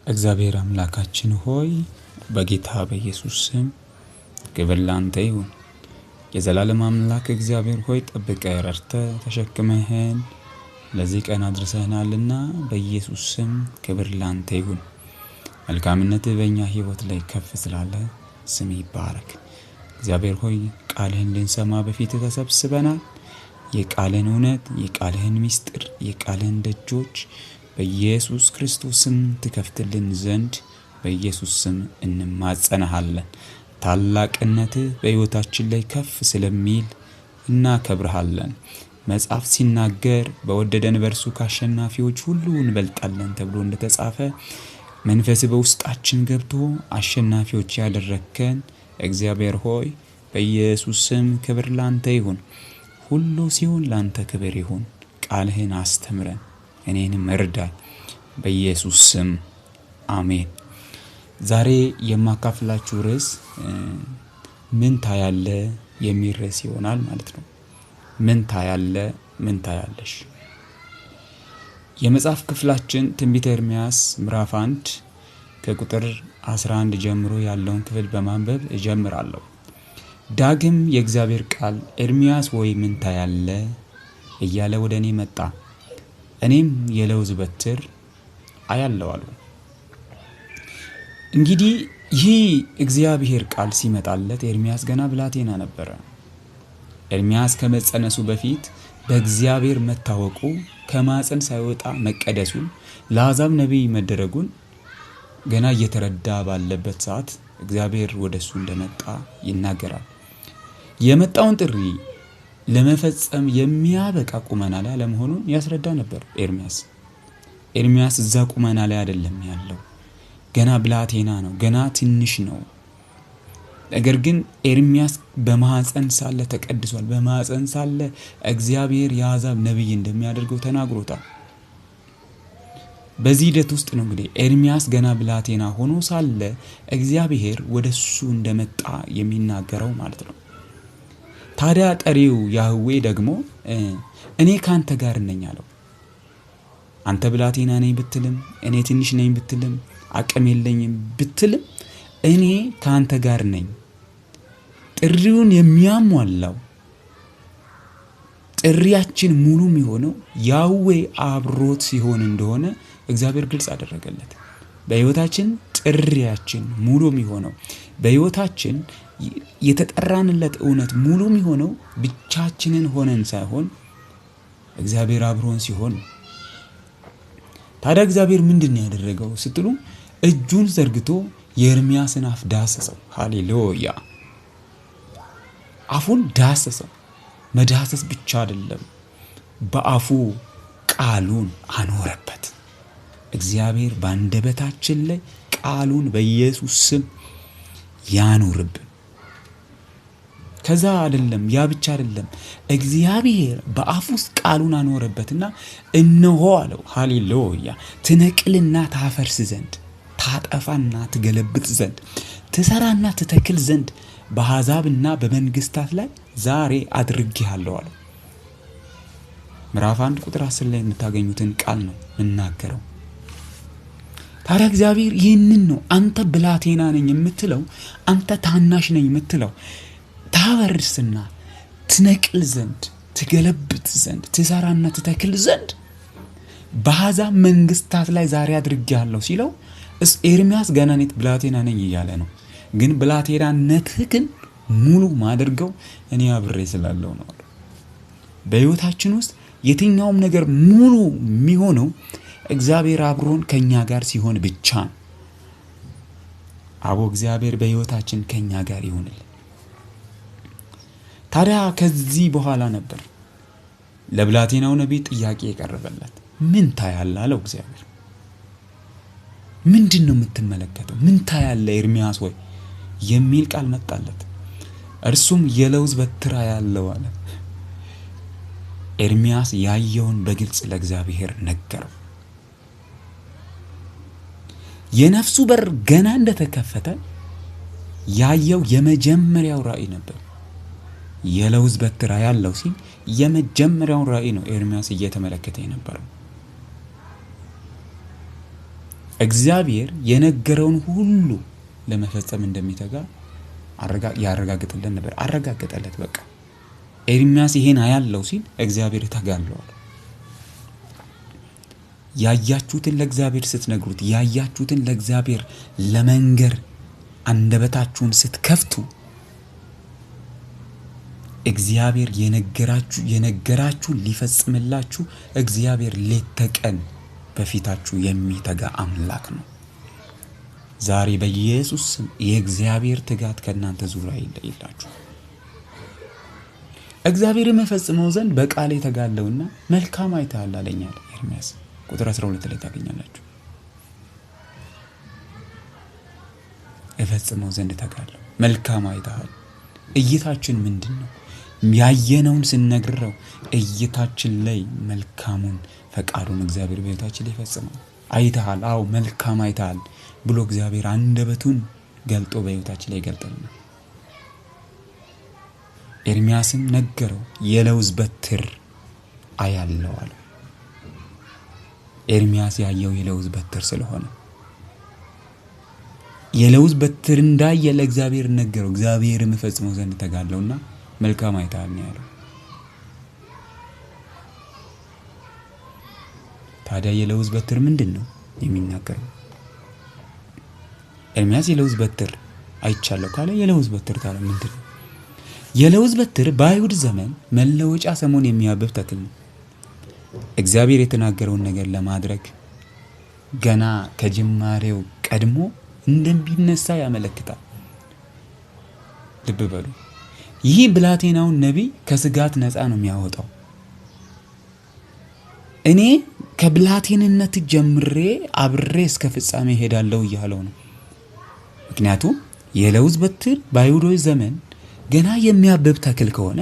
እግዚአብሔር አምላካችን ሆይ በጌታ በኢየሱስ ስም ክብር ላንተ ይሁን። የዘላለም አምላክ እግዚአብሔር ሆይ ጠብቀህ ረድተህ ተሸክመህን ለዚህ ቀን አድርሰህናልና በኢየሱስ ስም ክብር ላንተ ይሁን። መልካምነትህ በእኛ ሕይወት ላይ ከፍ ስላለ ስም ይባረክ። እግዚአብሔር ሆይ ቃልህን ልንሰማ በፊት ተሰብስበናል። የቃልህን እውነት፣ የቃልህን ምስጢር፣ የቃልህን ደጆች በኢየሱስ ክርስቶስ ስም ትከፍትልን ዘንድ በኢየሱስ ስም እንማጸናሃለን። ታላቅነትህ በሕይወታችን ላይ ከፍ ስለሚል እናከብርሃለን። መጽሐፍ ሲናገር በወደደን በእርሱ ከአሸናፊዎች ሁሉ እንበልጣለን ተብሎ እንደተጻፈ መንፈስ በውስጣችን ገብቶ አሸናፊዎች ያደረከን እግዚአብሔር ሆይ በኢየሱስ ስም ክብር ላንተ ይሁን። ሁሉ ሲሆን ላንተ ክብር ይሁን። ቃልህን አስተምረን እኔንም እርዳኝ በኢየሱስ ስም አሜን። ዛሬ የማካፍላችሁ ርዕስ ምን ታያለ የሚል ርዕስ ይሆናል ማለት ነው። ምን ታያለ፣ ምን ታያለሽ? የመጽሐፍ ክፍላችን ትንቢተ ኤርምያስ ምዕራፍ 1 ከቁጥር 11 ጀምሮ ያለውን ክፍል በማንበብ እጀምራለሁ። ዳግም የእግዚአብሔር ቃል ኤርምያስ ወይ ምን ታያለ እያለ ወደ እኔ መጣ። እኔም የለውዝ በትር አያለው አሉ። እንግዲህ ይህ እግዚአብሔር ቃል ሲመጣለት ኤርምያስ ገና ብላቴና ነበረ። ኤርምያስ ከመጸነሱ በፊት በእግዚአብሔር መታወቁ፣ ከማፀን ሳይወጣ መቀደሱን፣ ለአሕዛብ ነቢይ መደረጉን ገና እየተረዳ ባለበት ሰዓት እግዚአብሔር ወደሱ እንደመጣ ይናገራል። የመጣውን ጥሪ ለመፈጸም የሚያበቃ ቁመና ላይ አለመሆኑን ያስረዳ ነበር ኤርምያስ። ኤርምያስ እዛ ቁመና ላይ አይደለም ያለው። ገና ብላቴና ነው፣ ገና ትንሽ ነው። ነገር ግን ኤርምያስ በማህፀን ሳለ ተቀድሷል። በማህፀን ሳለ እግዚአብሔር የአሕዛብ ነቢይ እንደሚያደርገው ተናግሮታል። በዚህ ሂደት ውስጥ ነው እንግዲህ ኤርምያስ ገና ብላቴና ሆኖ ሳለ እግዚአብሔር ወደሱ እንደመጣ የሚናገረው ማለት ነው። ታዲያ ጠሪው ያህዌ ደግሞ እኔ ካንተ ጋር ነኝ አለው። አንተ ብላቴና ነኝ ብትልም፣ እኔ ትንሽ ነኝ ብትልም፣ አቅም የለኝም ብትልም እኔ ካንተ ጋር ነኝ። ጥሪውን የሚያሟላው ጥሪያችን ሙሉ የሚሆነው ያህዌ አብሮት ሲሆን እንደሆነ እግዚአብሔር ግልጽ አደረገለት። በሕይወታችን ጥሪያችን ሙሉ የሚሆነው በሕይወታችን የተጠራንለት እውነት ሙሉ የሚሆነው ብቻችንን ሆነን ሳይሆን እግዚአብሔር አብሮን ሲሆን። ታዲያ እግዚአብሔር ምንድን ያደረገው ስትሉ እጁን ዘርግቶ የኤርምያስን አፍ ዳሰሰው። ሃሌሉያ! አፉን ዳሰሰው። መዳሰስ ብቻ አይደለም፣ በአፉ ቃሉን አኖረበት። እግዚአብሔር በአንደበታችን ላይ ቃሉን በኢየሱስ ስም ያኖርብን። ከዛ አይደለም፣ ያ ብቻ አይደለም። እግዚአብሔር በአፉ ውስጥ ቃሉን አኖረበትና እነሆ አለው። ሃሌሉያ! ትነቅልና ታፈርስ ዘንድ፣ ታጠፋና ትገለብጥ ዘንድ፣ ትሰራና ትተክል ዘንድ በአሕዛብና በመንግስታት ላይ ዛሬ አድርጌሃለሁ አለው። ምዕራፍ 1 ቁጥር 10 ላይ የምታገኙትን ቃል ነው እናገረው። ታዲያ እግዚአብሔር ይህንን ነው አንተ ብላቴና ነኝ የምትለው፣ አንተ ታናሽ ነኝ የምትለው ታወርስና ትነቅል ዘንድ፣ ትገለብጥ ዘንድ፣ ትሰራና ትተክል ዘንድ በአሕዛብ መንግስታት ላይ ዛሬ አድርጌሃለሁ ሲለው ኤርምያስ ገና እኔ ብላቴና ነኝ እያለ ነው። ግን ብላቴናነትህን ሙሉ ማድርገው እኔ አብሬ ስላለው ነው። በሕይወታችን ውስጥ የትኛውም ነገር ሙሉ የሚሆነው እግዚአብሔር አብሮን ከኛ ጋር ሲሆን ብቻ ነው። አቦ እግዚአብሔር በሕይወታችን ከኛ ጋር ይሁንልን። ታዲያ ከዚህ በኋላ ነበር ለብላቴናው ነቢይ ጥያቄ የቀረበለት። ምን ታያለህ አለው እግዚአብሔር። ምንድን ነው የምትመለከተው? ምን ታያለህ ኤርምያስ ወይ የሚል ቃል መጣለት። እርሱም የለውዝ በትር አያለው አለ። ኤርምያስ ያየውን በግልጽ ለእግዚአብሔር ነገረው። የነፍሱ በር ገና እንደተከፈተ ያየው የመጀመሪያው ራእይ ነበር። የለውዝ በትር አያለው ሲል የመጀመሪያው ራእይ ነው ኤርምያስ እየተመለከተ የነበረው። እግዚአብሔር የነገረውን ሁሉ ለመፈጸም እንደሚተጋ ያረጋግጥልን ነበር። አረጋገጠለት። በቃ ኤርሚያስ ይሄን አያለው ሲል እግዚአብሔር እተጋለሁ አለ። ያያችሁትን ለእግዚአብሔር ስትነግሩት፣ ያያችሁትን ለእግዚአብሔር ለመንገር አንደበታችሁን ስትከፍቱ እግዚአብሔር የነገራችሁን ሊፈጽምላችሁ እግዚአብሔር ሌት ተቀን በፊታችሁ የሚተጋ አምላክ ነው። ዛሬ በኢየሱስ ስም የእግዚአብሔር ትጋት ከእናንተ ዙሪያ ይለይላችሁ። እግዚአብሔር የመፈጽመው ዘንድ በቃሌ ተጋለውና መልካም አይተሃል አለኝ አለ ኤርሚያስ። ቁጥር 12 ላይ ታገኛላችሁ። እፈጽመው ዘንድ ተጋለው፣ መልካም አይተሃል። እይታችን ምንድነው? ያየነውን ስንነግረው እይታችን ላይ መልካሙን ፈቃዱን እግዚአብሔር በሕይወታችን ላይ ይፈጽማል። አይተሃል፣ አዎ መልካም አይተሃል ብሎ እግዚአብሔር አንደበቱን ገልጦ በሕይወታችን ላይ ይገልጣልና ኤርሚያስም ነገረው። የለውዝ በትር አያለው አለ። ኤርሚያስ ያየው የለውዝ በትር ስለሆነ የለውዝ በትር እንዳየ ለእግዚአብሔር ነገረው። እግዚአብሔር የምፈጽመው ዘንድ ተጋለውና መልካም አይተሃል ነው ያለው። ታዲያ የለውዝ በትር ምንድነው የሚናገረው? ኤርሚያስ የለውዝ በትር አይቻለሁ ካለ የለውዝ በትር ታዲያ ምንድነው? የለውዝ በትር በአይሁድ ዘመን መለወጫ ሰሞን የሚያብብ ተክል ነው። እግዚአብሔር የተናገረውን ነገር ለማድረግ ገና ከጅማሬው ቀድሞ እንደሚነሳ ያመለክታል። ልብ በሉ። ይህ ብላቴናውን ነቢይ ከስጋት ነፃ ነው የሚያወጣው። እኔ ከብላቴንነት ጀምሬ አብሬ እስከ ፍጻሜ ሄዳለሁ እያለው ነው። ምክንያቱም የለውዝ በትር በአይሁዶች ዘመን ገና የሚያብብ ተክል ከሆነ፣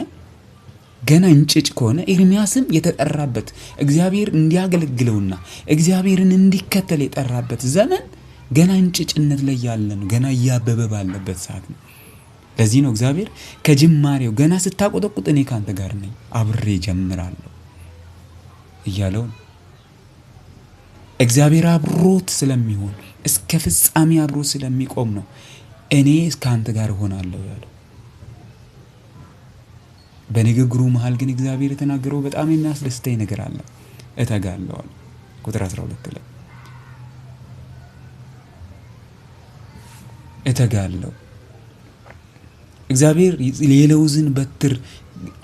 ገና እንጭጭ ከሆነ ኤርሚያስም የተጠራበት እግዚአብሔር እንዲያገለግለውና እግዚአብሔርን እንዲከተል የጠራበት ዘመን ገና እንጭጭነት ላይ ያለ ነው። ገና እያበበ ባለበት ሰዓት ነው። ለዚህ ነው እግዚአብሔር ከጅማሬው ገና ስታቆጠቁጥ እኔ ካንተ ጋር ነኝ አብሬ ጀምራለሁ እያለው ነው። እግዚአብሔር አብሮት ስለሚሆን እስከ ፍጻሜ አብሮት ስለሚቆም ነው እኔ ካንተ ጋር ሆናለሁ ያለው። በንግግሩ መሃል ግን እግዚአብሔር የተናገረው በጣም የሚያስደስተኝ ነገር አለ። እተጋለሁ አለ። ቁጥር 12 ላይ እተጋለሁ። እግዚአብሔር የለውዝን በትር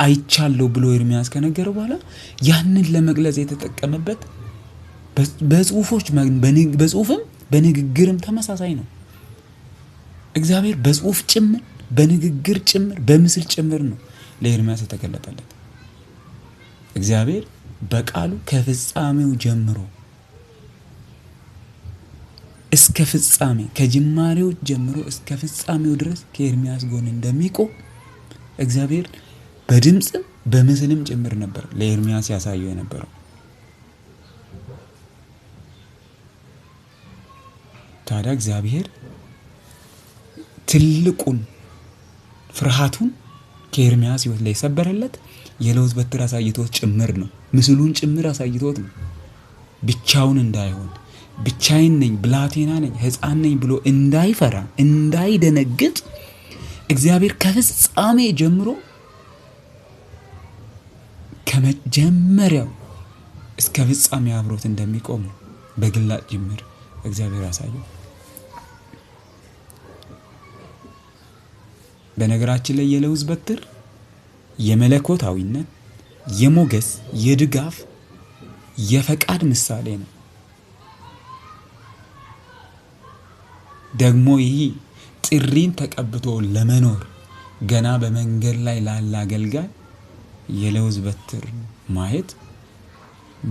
አይቻለሁ ብሎ ኤርሚያስ ከነገረው በኋላ ያንን ለመግለጽ የተጠቀመበት በጽሁፍም በንግግርም ተመሳሳይ ነው። እግዚአብሔር በጽሁፍ ጭምር በንግግር ጭምር በምስል ጭምር ነው ለኤርሚያስ የተገለጠለት። እግዚአብሔር በቃሉ ከፍጻሜው ጀምሮ እስከ ፍጻሜ ከጅማሬው ጀምሮ እስከ ፍጻሜው ድረስ ከኤርሚያስ ጎን እንደሚቆም እግዚአብሔር በድምጽም በምስልም ጭምር ነበር ለኤርሚያስ ያሳየው የነበረው። ታዲያ እግዚአብሔር ትልቁን ፍርሃቱን ከኤርሚያስ ሕይወት ላይ ሰበረለት የለውዝ በትር አሳይቶት ጭምር ነው። ምስሉን ጭምር አሳይቶት ነው። ብቻውን እንዳይሆን ብቻዬን ነኝ፣ ብላቴና ነኝ፣ ሕፃን ነኝ ብሎ እንዳይፈራ እንዳይደነግጥ እግዚአብሔር ከፍጻሜ ጀምሮ ከመጀመሪያው እስከ ፍጻሜ አብሮት እንደሚቆም በግላጭ ጅምር እግዚአብሔር ያሳየው። በነገራችን ላይ የለውዝ በትር የመለኮታዊነት፣ የሞገስ፣ የድጋፍ፣ የፈቃድ ምሳሌ ነው። ደግሞ ይህ ጥሪን ተቀብቶ ለመኖር ገና በመንገድ ላይ ላለ አገልጋይ የለውዝ በትር ማየት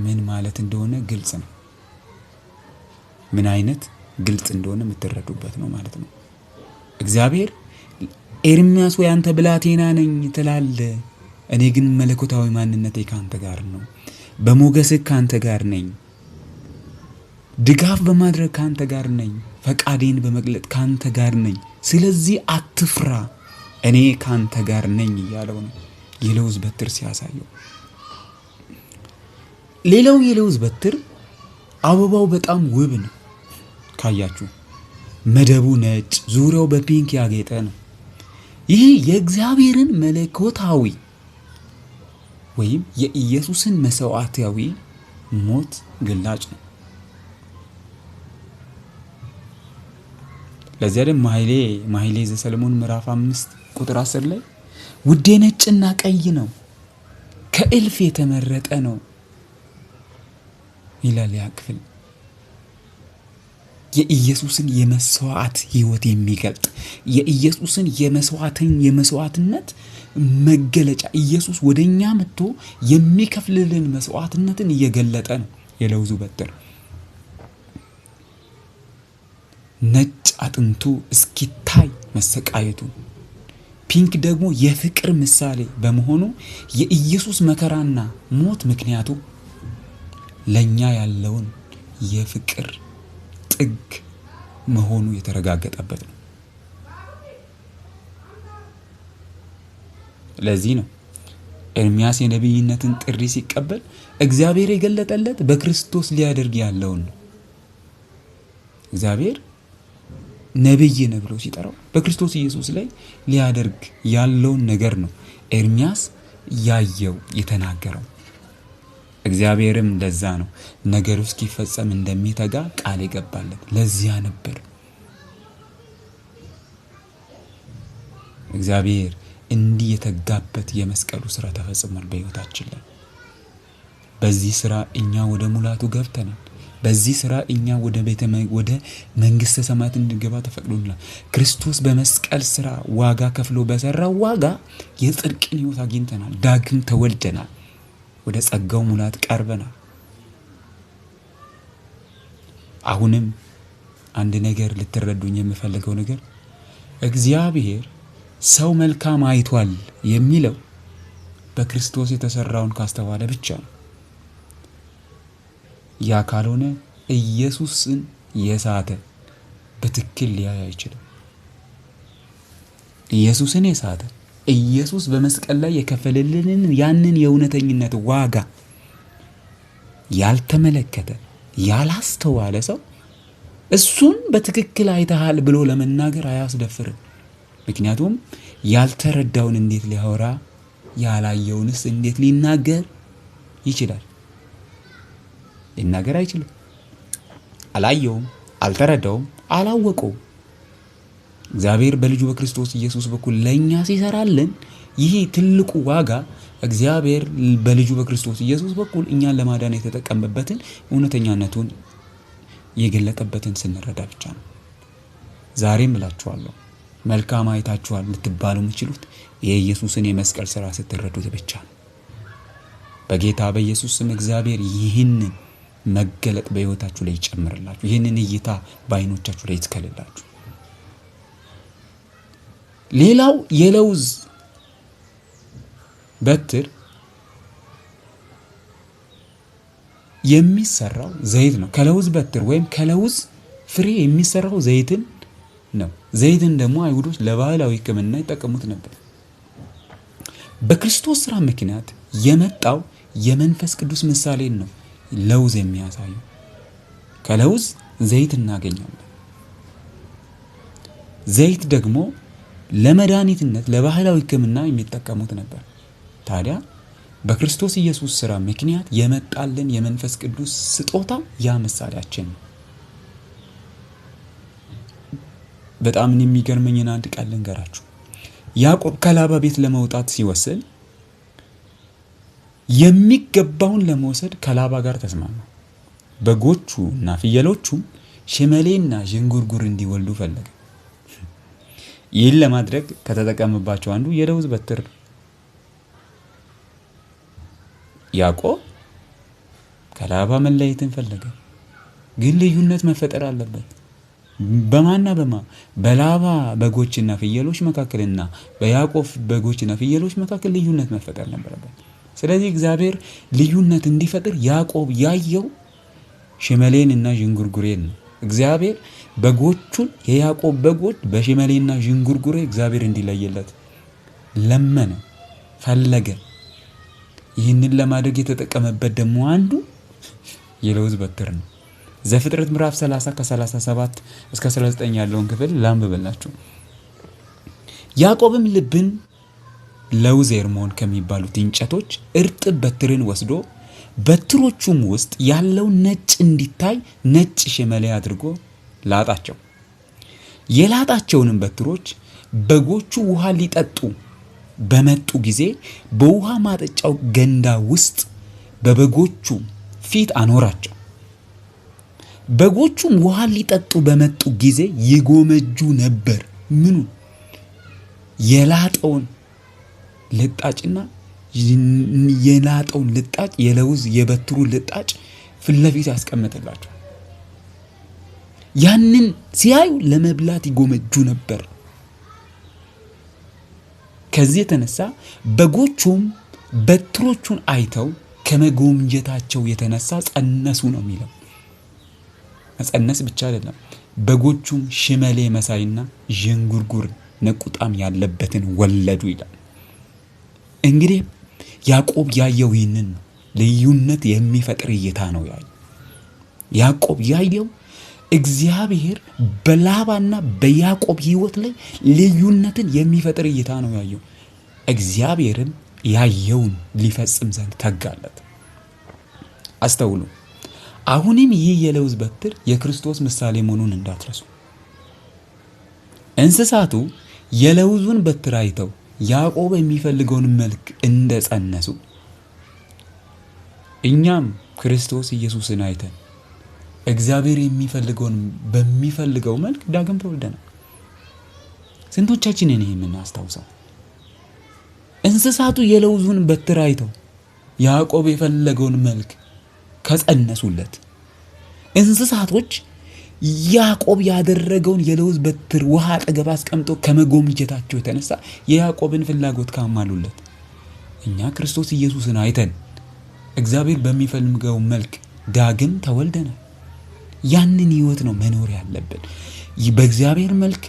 ምን ማለት እንደሆነ ግልጽ ነው። ምን አይነት ግልጽ እንደሆነ የምትረዱበት ነው ማለት ነው። እግዚአብሔር ኤርሚያስ ወይ አንተ ብላቴና ነኝ ትላለህ፣ እኔ ግን መለኮታዊ ማንነቴ ካንተ ጋር ነው፣ በሞገስህ ካንተ ጋር ነኝ፣ ድጋፍ በማድረግ ካንተ ጋር ነኝ፣ ፈቃዴን በመግለጥ ካንተ ጋር ነኝ፣ ስለዚህ አትፍራ እኔ ካንተ ጋር ነኝ እያለው ነው የለውዝ በትር ሲያሳየው። ሌላው የለውዝ በትር አበባው በጣም ውብ ነው። ካያችሁ መደቡ ነጭ፣ ዙሪያው በፒንክ ያጌጠ ነው። ይህ የእግዚአብሔርን መለኮታዊ ወይም የኢየሱስን መስዋዕታዊ ሞት ግላጭ ነው። ለዚያ ደግሞ መኃልየ ዘሰሎሞን ምዕራፍ 5 ቁጥር 10 ላይ ውዴ ነጭና ቀይ ነው፣ ከእልፍ የተመረጠ ነው ይላል ያ ክፍል። የኢየሱስን የመስዋዕት ሕይወት የሚገልጥ የኢየሱስን የመስዋዕትነት መገለጫ ኢየሱስ ወደኛ መጥቶ የሚከፍልልን መስዋዕትነትን እየገለጠ ነው የለውዙ በትር። ነጭ አጥንቱ እስኪታይ መሰቃየቱ፣ ፒንክ ደግሞ የፍቅር ምሳሌ በመሆኑ የኢየሱስ መከራና ሞት ምክንያቱ ለኛ ያለውን የፍቅር ጥግ መሆኑ የተረጋገጠበት ነው። ለዚህ ነው ኤርምያስ የነቢይነትን ጥሪ ሲቀበል እግዚአብሔር የገለጠለት በክርስቶስ ሊያደርግ ያለውን ነው። እግዚአብሔር ነብይ ነው ብሎ ሲጠራው በክርስቶስ ኢየሱስ ላይ ሊያደርግ ያለውን ነገር ነው ኤርምያስ ያየው የተናገረው። እግዚአብሔርም ለዛ ነው ነገሩ እስኪፈጸም እንደሚተጋ ቃል የገባለት። ለዚያ ነበር እግዚአብሔር እንዲህ የተጋበት የመስቀሉ ስራ ተፈጽሟል በሕይወታችን ላይ። በዚህ ስራ እኛ ወደ ሙላቱ ገብተናል። በዚህ ስራ እኛ ወደ መንግስተ ሰማያት እንድንገባ ተፈቅዶልናል። ክርስቶስ በመስቀል ስራ ዋጋ ከፍሎ በሰራው ዋጋ የጽድቅን ሕይወት አግኝተናል። ዳግም ተወልደናል። ወደ ጸጋው ሙላት ቀርበናል። አሁንም አንድ ነገር ልትረዱኝ የምፈልገው ነገር እግዚአብሔር ሰው መልካም አይቷል የሚለው በክርስቶስ የተሰራውን ካስተዋለ ብቻ ነው። ያ ካልሆነ ኢየሱስን የሳተ በትክክል ሊያይ አይችልም። ኢየሱስን የሳተ ኢየሱስ በመስቀል ላይ የከፈለልንን ያንን የእውነተኝነት ዋጋ ያልተመለከተ ያላስተዋለ ሰው እሱን በትክክል አይተሃል ብሎ ለመናገር አያስደፍርም። ምክንያቱም ያልተረዳውን እንዴት ሊያወራ ያላየውንስ እንዴት ሊናገር ይችላል? ሊናገር አይችልም። አላየውም፣ አልተረዳውም፣ አላወቀውም። እግዚአብሔር በልጁ በክርስቶስ ኢየሱስ በኩል ለኛ ሲሰራልን ይህ ትልቁ ዋጋ እግዚአብሔር በልጁ በክርስቶስ ኢየሱስ በኩል እኛን ለማዳን የተጠቀመበትን እውነተኛነቱን የገለጠበትን ስንረዳ ብቻ ነው። ዛሬም እላችኋለሁ መልካም አይታችኋል ልትባሉ የምትችሉት የኢየሱስን የመስቀል ሥራ ስትረዱት ብቻ ነው። በጌታ በኢየሱስ ስም እግዚአብሔር ይህንን መገለጥ በሕይወታችሁ ላይ ይጨምርላችሁ። ይህንን እይታ በዓይኖቻችሁ ላይ ይትከልላችሁ። ሌላው የለውዝ በትር የሚሰራው ዘይት ነው። ከለውዝ በትር ወይም ከለውዝ ፍሬ የሚሰራው ዘይትን ነው። ዘይትን ደግሞ አይሁዶች ለባህላዊ ሕክምና ይጠቀሙት ነበር። በክርስቶስ ሥራ ምክንያት የመጣው የመንፈስ ቅዱስ ምሳሌን ነው ለውዝ የሚያሳየው። ከለውዝ ዘይት እናገኛለን። ዘይት ደግሞ ለመድኃኒትነት ለባህላዊ ሕክምና የሚጠቀሙት ነበር። ታዲያ በክርስቶስ ኢየሱስ ሥራ ምክንያት የመጣልን የመንፈስ ቅዱስ ስጦታ ያ ምሳሌያችን ነው። በጣም የሚገርመኝን አንድ ቃል ልንገራችሁ። ያዕቆብ ከላባ ቤት ለመውጣት ሲወስን የሚገባውን ለመውሰድ ከላባ ጋር ተስማማ። በጎቹና ፍየሎቹም ሽመሌና ዥንጉርጉር እንዲወልዱ ፈለገ። ይህን ለማድረግ ከተጠቀመባቸው አንዱ የለውዝ በትር ነው። ያዕቆብ ከላባ መለየትን ፈለገ፣ ግን ልዩነት መፈጠር አለበት። በማና በላባ በጎችና ፍየሎች መካከልና በያዕቆብ በጎችና ፍየሎች መካከል ልዩነት መፈጠር ነበረበት። ስለዚህ እግዚአብሔር ልዩነት እንዲፈጥር ያዕቆብ ያየው ሽመሌንና ዥንጉርጉሬን ነው። እግዚአብሔር በጎቹን የያዕቆብ በጎች በሽመሌና ዥንጉርጉሬ እግዚአብሔር እንዲለየለት ለመነ፣ ፈለገ። ይህንን ለማድረግ የተጠቀመበት ደግሞ አንዱ የለውዝ በትር ነው። ዘፍጥረት ምዕራፍ 30 ከ37 እስከ 39 ያለውን ክፍል ላንብብላችሁ። ያዕቆብም ልብን ለውዝ ኤርሞን ከሚባሉት እንጨቶች እርጥብ በትርን ወስዶ በትሮቹም ውስጥ ያለው ነጭ እንዲታይ ነጭ ሽመሌ አድርጎ ላጣቸው። የላጣቸውንም በትሮች በጎቹ ውሃ ሊጠጡ በመጡ ጊዜ በውሃ ማጠጫው ገንዳ ውስጥ በበጎቹ ፊት አኖራቸው። በጎቹም ውሃ ሊጠጡ በመጡ ጊዜ ይጎመጁ ነበር። ምኑ? የላጠውን ልጣጭና የላጠውን ልጣጭ የለውዝ የበትሩ ልጣጭ ፊት ለፊት ያስቀምጥላቸው። ያንን ሲያዩ ለመብላት ይጎመጁ ነበር። ከዚህ የተነሳ በጎቹም በትሮቹን አይተው ከመጎምጀታቸው የተነሳ ጸነሱ ነው የሚለው። መጸነስ ብቻ አይደለም፣ በጎቹም ሽመሌ መሳይና ዥንጉርጉር ነቁጣም ያለበትን ወለዱ ይላል። እንግዲህ ያዕቆብ ያየው ይህንን ልዩነት የሚፈጥር እይታ ነው ያየው። ያዕቆብ ያየው እግዚአብሔር በላባና በያዕቆብ ሕይወት ላይ ልዩነትን የሚፈጥር እይታ ነው ያየው። እግዚአብሔርም ያየውን ሊፈጽም ዘንድ ተጋለት። አስተውሉ። አሁንም ይህ የለውዝ በትር የክርስቶስ ምሳሌ መሆኑን እንዳትረሱ። እንስሳቱ የለውዙን በትር አይተው ያዕቆብ የሚፈልገውን መልክ እንደጸነሱ እኛም ክርስቶስ ኢየሱስን አይተን እግዚአብሔር የሚፈልገውን በሚፈልገው መልክ ዳግም ተወልደናል። ስንቶቻችን ይሄን የምናስታውሰው? እንስሳቱ የለውዙን በትር አይተው ያዕቆብ የፈለገውን መልክ ከጸነሱለት፣ እንስሳቶች ያዕቆብ ያደረገውን የለውዝ በትር ውሃ አጠገብ አስቀምጦ ከመጎምጀታቸው የተነሳ የያዕቆብን ፍላጎት ካማሉለት፣ እኛ ክርስቶስ ኢየሱስን አይተን እግዚአብሔር በሚፈልገው መልክ ዳግም ተወልደናል። ያንን ህይወት ነው መኖር ያለብን። በእግዚአብሔር መልክ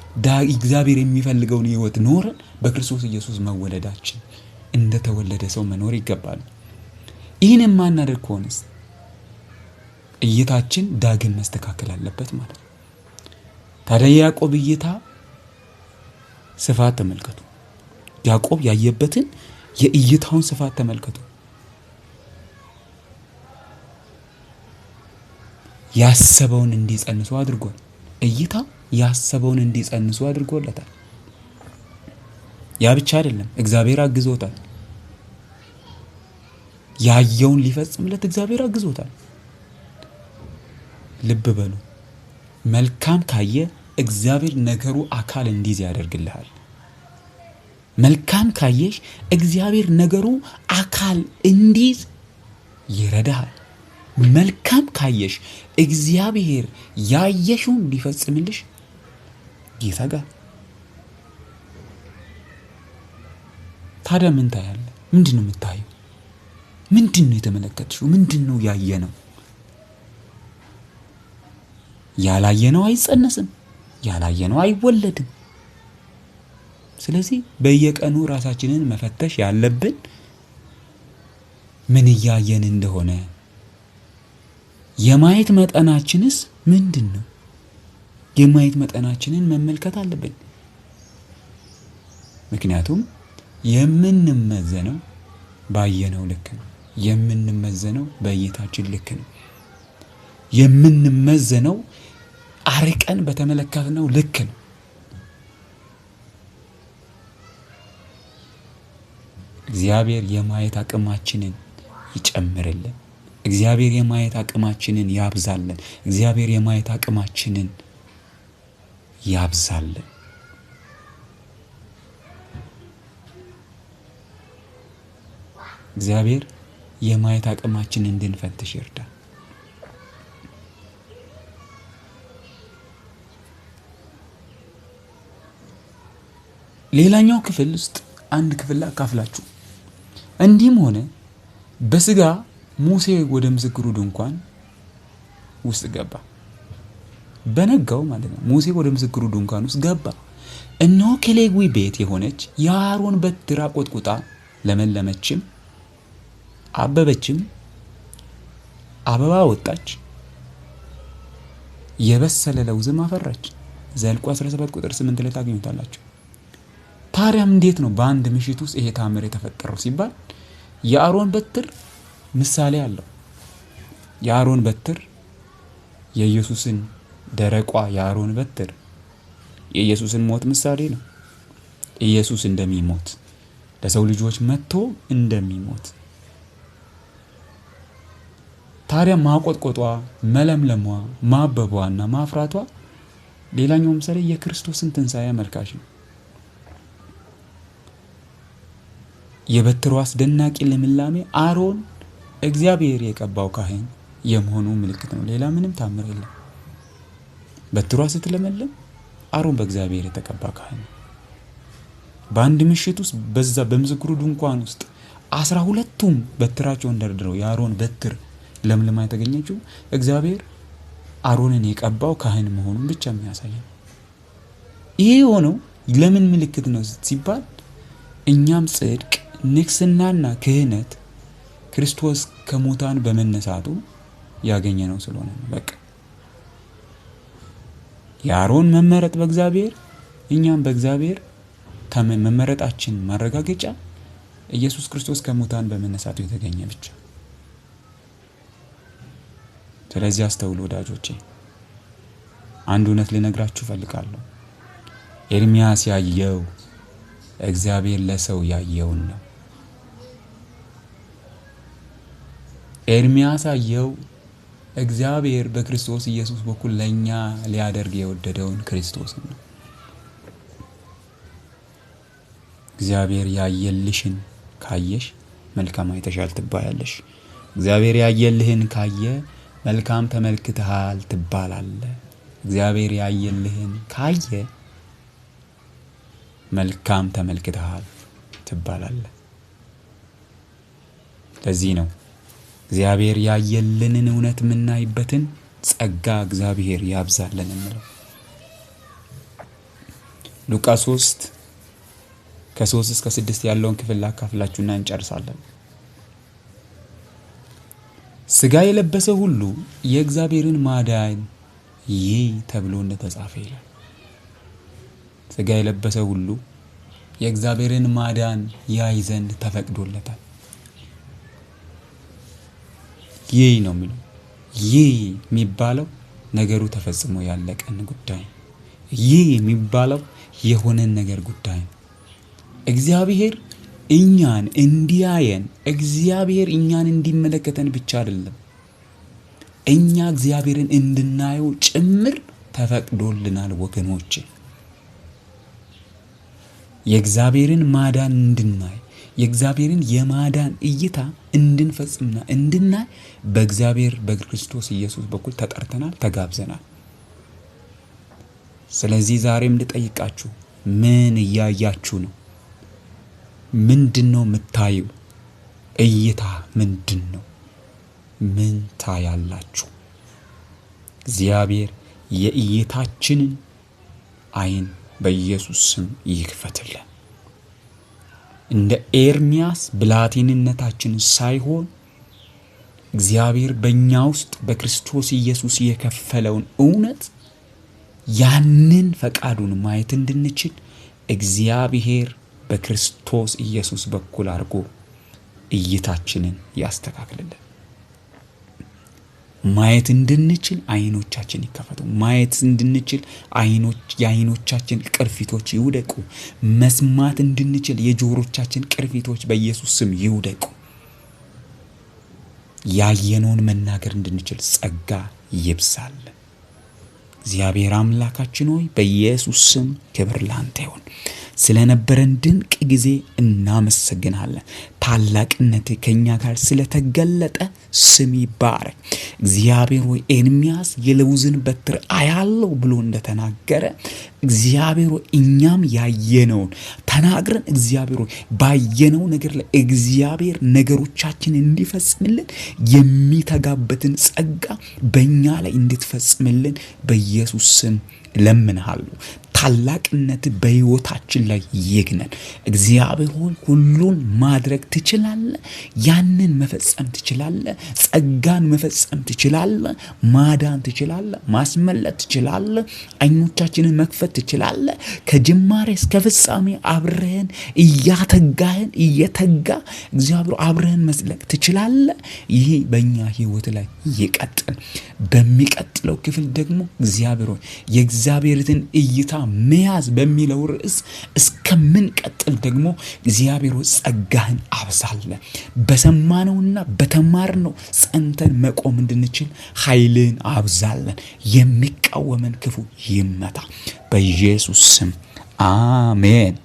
እግዚአብሔር የሚፈልገውን ህይወት ኖረን በክርስቶስ ኢየሱስ መወለዳችን እንደተወለደ ሰው መኖር ይገባል። ይህን የማናደርግ ከሆነስ እይታችን ዳግም መስተካከል አለበት ማለት ነው። ታዲያ ያዕቆብ እይታ ስፋት ተመልከቱ። ያዕቆብ ያየበትን የእይታውን ስፋት ተመልከቱ። ያሰበውን እንዲጸንሱ አድርጓል። እይታ ያሰበውን እንዲጸንሱ አድርጎለታል። ያ ብቻ አይደለም፣ እግዚአብሔር አግዞታል። ያየውን ሊፈጽምለት እግዚአብሔር አግዞታል። ልብ በሉ፣ መልካም ካየ እግዚአብሔር ነገሩ አካል እንዲይዝ ያደርግልሃል። መልካም ካየሽ እግዚአብሔር ነገሩ አካል እንዲይዝ ይረዳሃል። መልካም ካየሽ እግዚአብሔር ያየሽውን ሊፈጽምልሽ ይተጋል። ታዲያ ምን ታያለ? ምንድነው የምታየው? ምንድነው የተመለከትሽው? ምንድነው ያየነው? ያላየነው አይጸነስም፣ ያላየነው አይወለድም። ስለዚህ በየቀኑ ራሳችንን መፈተሽ ያለብን ምን እያየን እንደሆነ፣ የማየት መጠናችንስ ምንድነው? የማየት መጠናችንን መመልከት አለብን። ምክንያቱም የምንመዘነው ባየነው ልክ ነው። የምንመዘነው በእይታችን ልክ ነው። የምንመዘነው አርቀን በተመለከትነው ልክ ነው። እግዚአብሔር የማየት አቅማችንን ይጨምርልን። እግዚአብሔር የማየት አቅማችንን ያብዛልን። እግዚአብሔር የማየት አቅማችንን ያብዛልን። እግዚአብሔር የማየት አቅማችንን እንድንፈትሽ ይርዳል። ሌላኛው ክፍል ውስጥ አንድ ክፍል አካፍላችሁ፣ እንዲህም ሆነ በስጋ ሙሴ ወደ ምስክሩ ድንኳን ውስጥ ገባ። በነጋው ማለት ነው። ሙሴ ወደ ምስክሩ ድንኳን ውስጥ ገባ። እነሆ ከሌዊ ቤት የሆነች የአሮን በትር አቆጥቁጣ ለመለመችም አበበችም፣ አበባ ወጣች። የበሰለ ለውዝም አፈራች። ዘኍልቍ 17 ቁጥር 8 ላይ ታገኙታላችሁ። ታዲያም እንዴት ነው በአንድ ምሽት ውስጥ ይሄ ታምር የተፈጠረው ሲባል የአሮን በትር ምሳሌ አለው። የአሮን በትር የኢየሱስን ደረቋ የአሮን በትር የኢየሱስን ሞት ምሳሌ ነው። ኢየሱስ እንደሚሞት ለሰው ልጆች መጥቶ እንደሚሞት ታዲያ ማቆጥቆጧ፣ መለምለሟ፣ ማበቧና ማፍራቷ ሌላኛው ምሳሌ የክርስቶስን ትንሣኤ አመልካች ነው። የበትሯ አስደናቂ ልምላሜ አሮን እግዚአብሔር የቀባው ካህን የመሆኑ ምልክት ነው። ሌላ ምንም ታምር የለም። በትሯ ስትለመልም አሮን በእግዚአብሔር የተቀባ ካህን ነው። በአንድ ምሽት ውስጥ በዛ በምስክሩ ድንኳን ውስጥ 12ቱም በትራቸውን ደርድረው የአሮን በትር ለምልማ የተገኘችው እግዚአብሔር አሮንን የቀባው ካህን መሆኑን ብቻ የሚያሳይ ነው። ይሄ የሆነው ለምን ምልክት ነው ሲባል እኛም ጽድቅ፣ ንግስናና ክህነት ክርስቶስ ከሙታን በመነሳቱ ያገኘ ነው ስለሆነ ነው። በቃ የአሮን መመረጥ በእግዚአብሔር እኛም በእግዚአብሔር መመረጣችን ማረጋገጫ ኢየሱስ ክርስቶስ ከሙታን በመነሳቱ የተገኘ ብቻ። ስለዚህ አስተውሉ ወዳጆቼ፣ አንድ እውነት ልነግራችሁ ፈልጋለሁ። ኤርምያስ ያየው እግዚአብሔር ለሰው ያየውን ነው። ኤርምያስ ያየው እግዚአብሔር በክርስቶስ ኢየሱስ በኩል ለኛ ሊያደርግ የወደደውን ክርስቶስን ነው። እግዚአብሔር ያየልሽን ካየሽ መልካም አይተሻል ትባያለሽ። እግዚአብሔር ያየልህን ካየ መልካም ተመልክተሃል ትባላለህ። እግዚአብሔር ያየልህን ካየ መልካም ተመልክተሃል ትባላለህ። ለዚህ ነው እግዚአብሔር ያየልንን እውነት የምናይበትን ጸጋ እግዚአብሔር ያብዛልን እንለው። ሉቃስ 3 ከ3 እስከ 6 ያለውን ክፍል ላካፍላችሁና እንጨርሳለን። ሥጋ የለበሰ ሁሉ የእግዚአብሔርን ማዳን ይይ ተብሎ እንደተጻፈ ይላል። ሥጋ የለበሰ ሁሉ የእግዚአብሔርን ማዳን ያይ ዘንድ ተፈቅዶለታል። ይይ ነው የሚለው። ይይ የሚባለው ነገሩ ተፈጽሞ ያለቀን ጉዳይ። ይህ የሚባለው የሆነን ነገር ጉዳይ ነው። እግዚአብሔር እኛን እንዲያየን፣ እግዚአብሔር እኛን እንዲመለከተን ብቻ አይደለም፣ እኛ እግዚአብሔርን እንድናየው ጭምር ተፈቅዶልናል ወገኖቼ። የእግዚአብሔርን ማዳን እንድናይ፣ የእግዚአብሔርን የማዳን እይታ እንድንፈጽምና እንድናይ በእግዚአብሔር በክርስቶስ ኢየሱስ በኩል ተጠርተናል፣ ተጋብዘናል። ስለዚህ ዛሬም ልጠይቃችሁ፣ ምን እያያችሁ ነው? ምንድነው የምታዩ? እይታ ምንድነው? ምን ታያላችሁ? እግዚአብሔር የእይታችንን አይን በኢየሱስ ስም ይክፈትልን። እንደ ኤርምያስ ብላቴንነታችን ሳይሆን እግዚአብሔር በእኛ ውስጥ በክርስቶስ ኢየሱስ የከፈለውን እውነት ያንን ፈቃዱን ማየት እንድንችል እግዚአብሔር በክርስቶስ ኢየሱስ በኩል አድርጎ እይታችንን ያስተካክልልን። ማየት እንድንችል አይኖቻችን ይከፈቱ። ማየት እንድንችል የአይኖቻችን ቅርፊቶች ይውደቁ። መስማት እንድንችል የጆሮቻችን ቅርፊቶች በኢየሱስ ስም ይውደቁ። ያየነውን መናገር እንድንችል ጸጋ ይብዛልን። እግዚአብሔር አምላካችን ሆይ በኢየሱስ ስም ክብር ላንተ ይሁን። ስለነበረን ድንቅ ጊዜ እናመሰግናለን። ታላቅነት ከኛ ጋር ስለተገለጠ ስም ይባረክ። እግዚአብሔር ሆይ ኤርምያስ የለውዝን በትር አያለው ብሎ እንደተናገረ እግዚአብሔር ሆይ እኛም ያየነውን ተናግረን እግዚአብሔር ሆይ ባየነው ነገር ላይ እግዚአብሔር ነገሮቻችን እንዲፈጽምልን የሚተጋበትን ጸጋ በእኛ ላይ እንድትፈጽምልን በኢየሱስ ስም ለምንሃለሁ። ታላቅነት በሕይወታችን ላይ ይግነን። እግዚአብሔር ሆይ ሁሉን ማድረግ ትችላለህ። ያንን መፈጸም ትችላለህ። ጸጋን መፈጸም ትችላለህ። ማዳን ትችላለህ። ማስመለጥ ትችላለህ። አይኖቻችንን መክፈት ትችላለህ። ከጅማሬ እስከ ፍጻሜ አብረህን እያተጋህን እየተጋ እግዚአብሔር አብረህን መዝለቅ ትችላለህ። ይሄ በእኛ ሕይወት ላይ ይቀጥል። በሚቀጥለው ክፍል ደግሞ እግዚአብሔር ሆይ የእግዚአብሔርን እይታ መያዝ በሚለው ርዕስ እስከምንቀጥል ደግሞ እግዚአብሔር ሆይ ጸጋህን አብዛለን። በሰማነውና በተማርነው ጸንተን መቆም እንድንችል ኃይልን አብዛለን። የሚቃወመን ክፉ ይመታ በኢየሱስ ስም አሜን።